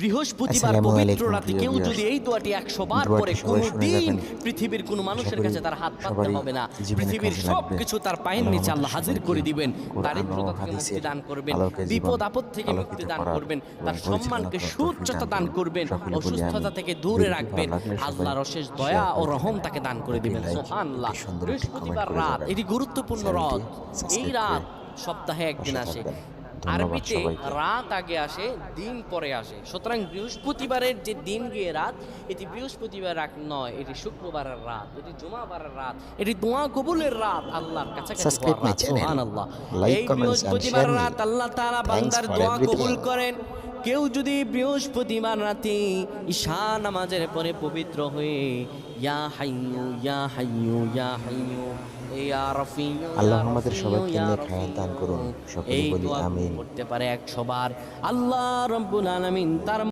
বৃহস্পতিবার আসসালামু পবিত্র আলাইকুম রাতে প্রিয় কেউ ভিউয়ার্স। যদি এই দোয়াটি 100 বার দোয়াটি পড়ে, সবাই শুনে কোনোদিন যাবেন। পৃথিবীর কোনো আশা মানুষের করি কাছে তার হাত পাততে সবারই হবে না। জীবনে পৃথিবীর কাজে সব লাগবে। কিছু তার পায়ের আল্লাহ নিচে আমাদের আল্লাহ হাজির সবাইকে করে দিবেন। কোরআন ও দারিদ্রতা থেকে মুক্তি হাদিসের দান করবেন, আলোকে জীবন বিপদ আপদ থেকে মুক্তি আলোকিত দান করার করবেন, এবং তার পরিচালনা সম্মানকে করার তৌফিক সুউচ্চতা দান করবেন, সকলে বলি অসুস্থতা আমিন। থেকে দূরে ভিডিওটি রাখবেন। ভালো লাগলে সবাই আল্লাহর অশেষ দয়া শেয়ার ও করে রহম দিবেন। তাকে দান করে একটি দিবেন। লাইক, সুবহানাল্লাহ। একটি সুন্দর একটি কমেন্ট বৃহস্পতিবার করে রাত যাবেন। এটি গুরুত্বপূর্ণ রাত। চ্যানেলটি এই সাবস্ক্রাইব রাত করে সপ্তাহে একদিন পাশে আসে। থাকবেন। ধন্যবাদ আরবিতে সবাইকে। রাত আগে আসে, দিন পরে আসে। সুতরাং বৃহস্পতিবারের যে দিন গিয়ে রাত, এটি বৃহস্পতিবার রাত নয়, এটি শুক্রবারের রাত, এটি জুমাবারের রাত, এটি দোয়া কবুলের রাত, আল্লাহর কাছাকাছি Subscribe হওয়ার my রাত। channel. সুবহানাল্লাহ। Like, এই comments and বৃহস্পতিবার share me. রাত আল্লাহ তাআলা Thanks বান্দার for দোয়া everything. কবুল করেন। কেউ যদি বৃহস্পতিবার রাতে ঈশা নামাজের পরে পবিত্র হয়ে ইয়া হাইয়ু ইয়া হাইয়ু ইয়া হাইয়ু ইয়া রাফিয়ু আল্লাহ ইয়া আমাদের রাফিয়ু সবাইকে ইয়া নেক হায়াত দান করুন। রাফিয়ু, সকলে এই বলি দোয়া আমিন। করতে পারে 100 বার। আল্লাহ রাব্বুল আলামিন তার